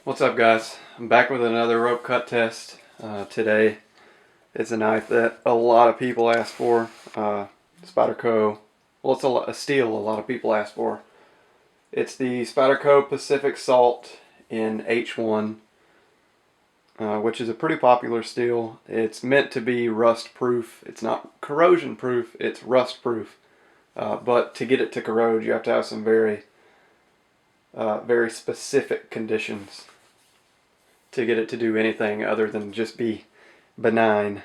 What's up, guys? I'm back with another rope cut test. Today it's a knife that a lot of people ask for. Spyderco. Well, it's a steel a lot of people ask for. It's the Spyderco Pacific Salt in H-1, which is a pretty popular steel. It's meant to be rust proof. It's not corrosion proof, it's rust proof. But to get it to corrode, you have to have some very specific conditions to get it to do anything other than just be benign.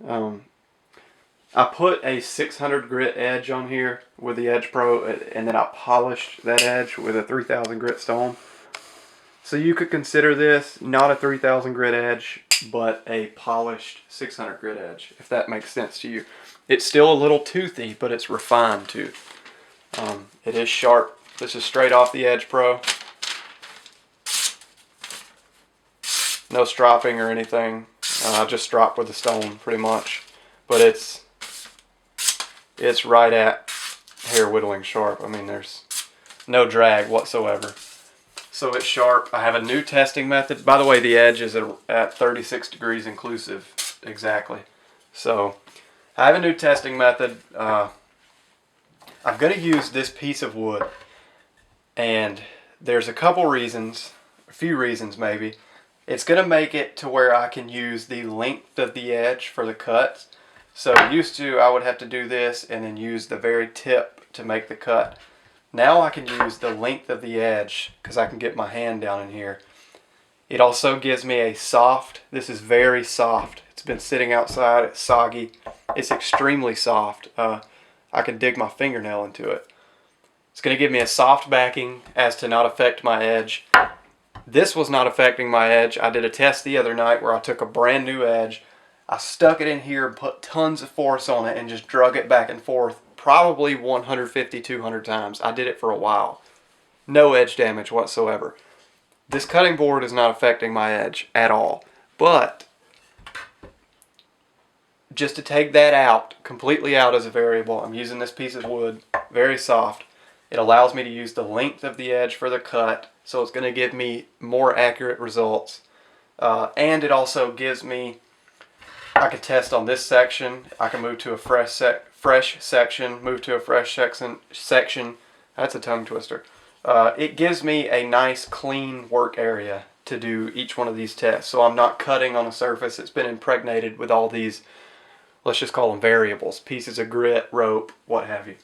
I put a 600 grit edge on here with the Edge Pro, and then I polished that edge with a 3000 grit stone. So you could consider this not a 3000 grit edge, but a polished 600 grit edge, if that makes sense to you. It's still a little toothy, but it's refined tooth. It is sharp. This is straight off the Edge Pro. No stropping or anything. I just stropped with the stone pretty much. But it's right at hair whittling sharp. I mean, there's no drag whatsoever. So it's sharp. I have a new testing method. By the way, the edge is at 36 degrees inclusive exactly. So I have a new testing method. I'm going to use this piece of wood. And there's a couple reasons, a few reasons maybe. It's going to make it to where I can use the length of the edge for the cuts. So used to, I would have to do this and then use the very tip to make the cut. Now I can use the length of the edge because I can get my hand down in here. It also gives me a soft, this is very soft. It's been sitting outside, it's soggy. It's extremely soft. I can dig my fingernail into it. It's going to give me a soft backing as to not affect my edge. This was not affecting my edge. I did a test the other night where I took a brand new edge. I stuck it in here and put tons of force on it and just drug it back and forth probably 150, 200 times. I did it for a while. No edge damage whatsoever. This cutting board is not affecting my edge at all. But just to take that out, completely out as a variable, I'm using this piece of wood, very soft. It allows me to use the length of the edge for the cut, so it's going to give me more accurate results. And it also gives me, I can test on this section, I can move to a fresh section, move to a fresh section. That's a tongue twister. It gives me a nice clean work area to do each one of these tests. So I'm not cutting on a surface that's been impregnated with all these, let's just call them variables, pieces of grit, rope, what have you.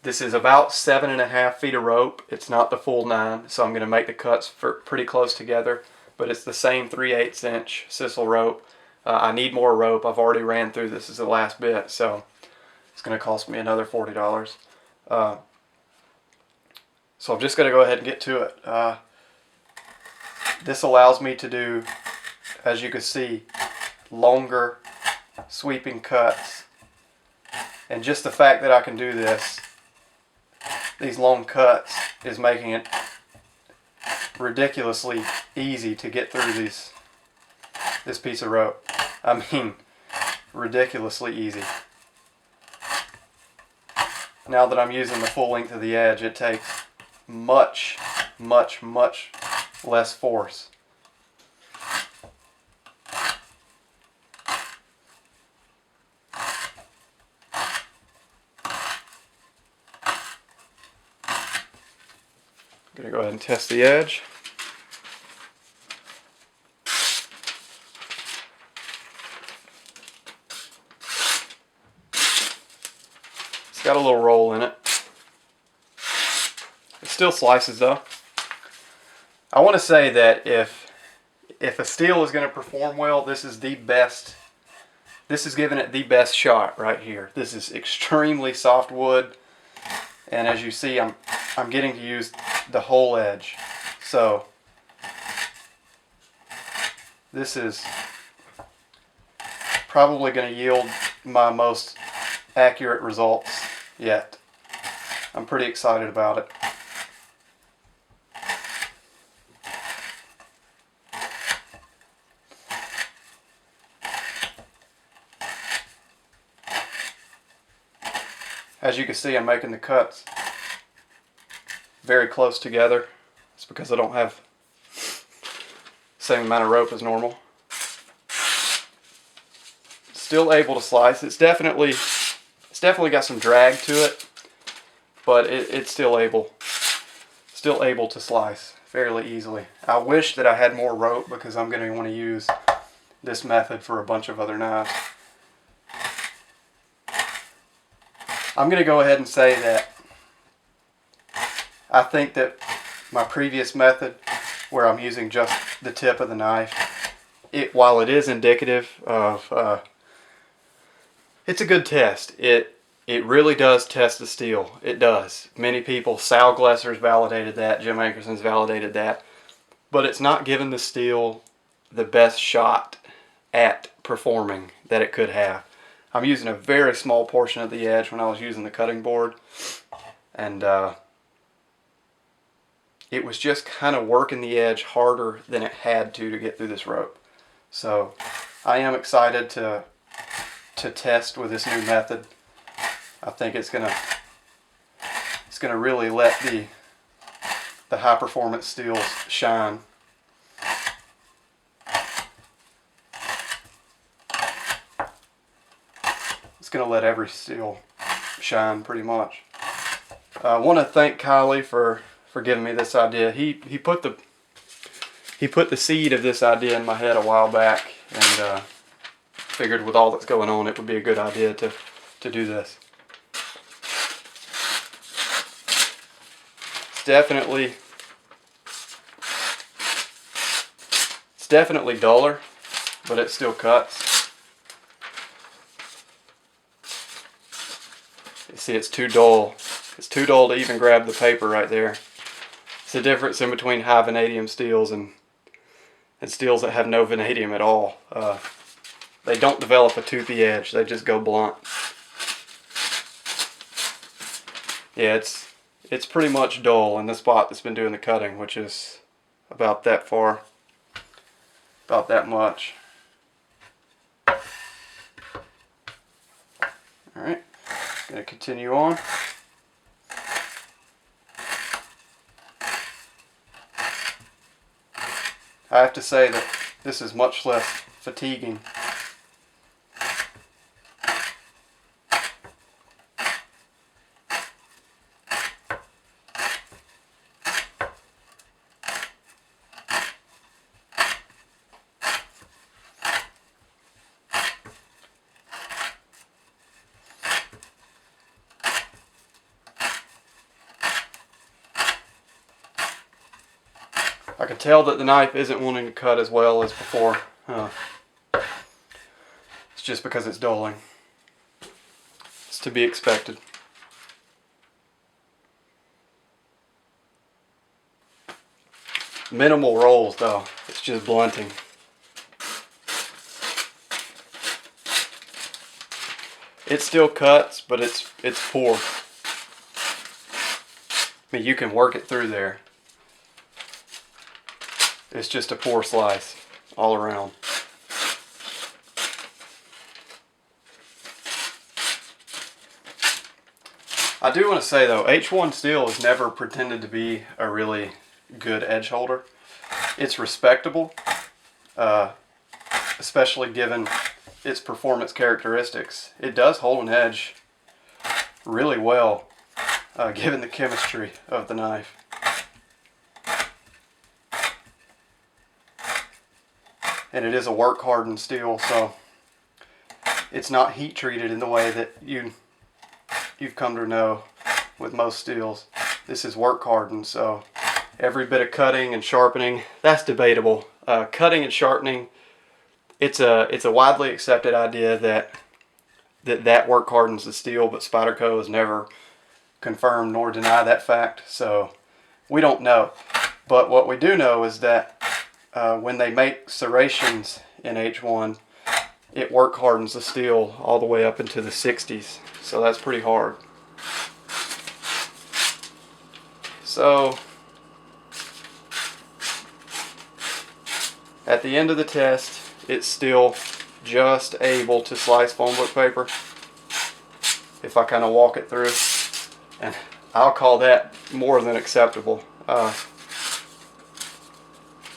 This is about 7.5 feet of rope. It's not the full 9, so I'm going to make the cuts pretty close together. But it's the same 3/8 inch sisal rope. I need more rope. I've already ran through this as the last bit, so it's going to cost me another $40. So I'm just going to go ahead and get to it. This allows me to do, as you can see, longer sweeping cuts. And just the fact that I can do this, these long cuts, is making it ridiculously easy to get through this piece of rope. I mean, ridiculously easy. Now that I'm using the full length of the edge, it takes much, much, much less force. I'm going to go ahead and test the edge. It's got a little roll in it. It still slices though. I want to say that if a steel is going to perform well, this is the best. This is giving it the best shot right here. This is extremely soft wood, and as you see, I'm getting to use the whole edge. So this is probably going to yield my most accurate results yet. I'm pretty excited about it. As you can see, I'm making the cuts very close together. It's because I don't have same amount of rope as normal. Still able to slice. It's definitely got some drag to it, but it's still able to slice fairly easily. I wish that I had more rope because I'm going to want to use this method for a bunch of other knives. I'm going to go ahead and say that I think that my previous method, where I'm using just the tip of the knife, while it is indicative of, it's a good test. It really does test the steel. It does. Many people, Sal Glesser's validated that, Jim Ankerson's validated that, but it's not giving the steel the best shot at performing that it could have. I'm using a very small portion of the edge when I was using the cutting board, and it was just kind of working the edge harder than it had to get through this rope. So I am excited to test with this new method. I think it's gonna really let the high performance steels shine. It's gonna let every steel shine pretty much. I want to thank Kylie for giving me this idea. He put the seed of this idea in my head a while back, and figured with all that's going on, it would be a good idea to do this. It's definitely duller, but it still cuts. You see, it's too dull. It's too dull to even grab the paper right there. It's the difference in between high vanadium steels and steels that have no vanadium at all. They don't develop a toothy edge, they just go blunt. Yeah, it's pretty much dull in the spot that's been doing the cutting, which is about that far, about that much. Alright, gonna continue on. I have to say that this is much less fatiguing. I can tell that the knife isn't wanting to cut as well as before. It's just because it's dulling. It's to be expected. Minimal rolls though, it's just blunting. It still cuts, but it's poor. I mean, you can work it through there. It's just a poor slice all around. I do want to say though, H-1 steel has never pretended to be a really good edge holder. It's respectable, especially given its performance characteristics. It does hold an edge really well, given the chemistry of the knife. And it is a work hardened steel, so it's not heat treated in the way that you've come to know with most steels. This is work hardened, so every bit of cutting and sharpening, that's debatable. Cutting and sharpening, it's a widely accepted idea that work hardens the steel, but Spyderco has never confirmed nor denied that fact, so we don't know. But what we do know is that when they make serrations in H-1, it work hardens the steel all the way up into the 60s, so that's pretty hard. So at the end of the test, it's still just able to slice phone book paper if I kind of walk it through, and I'll call that more than acceptable.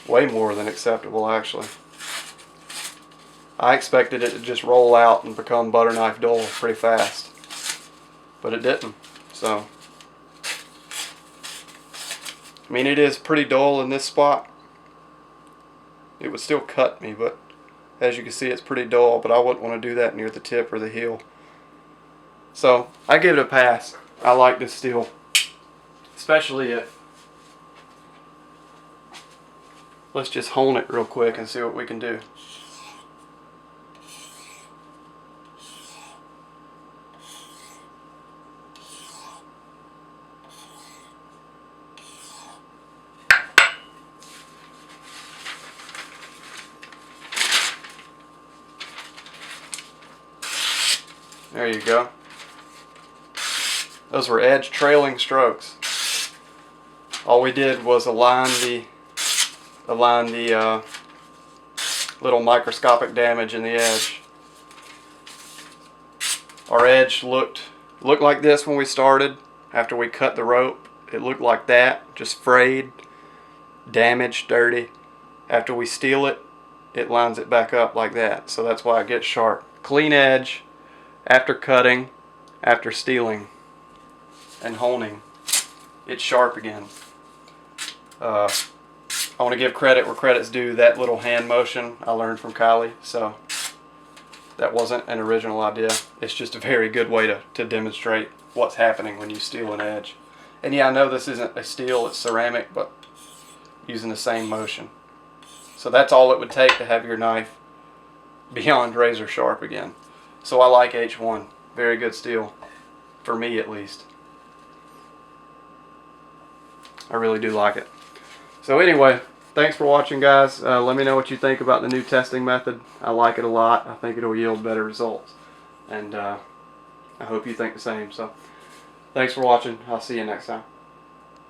Way more than acceptable, actually. I expected it to just roll out and become butter knife dull pretty fast, but it didn't. So, I mean, it is pretty dull in this spot. It would still cut me, but as you can see, it's pretty dull, but I wouldn't want to do that near the tip or the heel. So, I give it a pass. I like this steel, especially if, let's just hone it real quick and see what we can do. There you go. Those were edge trailing strokes. All we did was align the little microscopic damage in the edge. Our edge looked like this when we started. After we cut the rope, it looked like that, just frayed, damaged, dirty. After we steel it, it lines it back up like that. So that's why it gets sharp. Clean edge after cutting, after steeling and honing, it's sharp again. I want to give credit where credit's due. That little hand motion I learned from Kylie, so that wasn't an original idea. It's just a very good way to demonstrate what's happening when you steel an edge. And yeah, I know this isn't a steel, it's ceramic, but using the same motion. So that's all it would take to have your knife beyond razor sharp again. So I like H-1. Very good steel, for me at least. I really do like it. So anyway, thanks for watching, guys. Let me know what you think about the new testing method. I like it a lot. I think it'll yield better results. And I hope you think the same. So thanks for watching. I'll see you next time.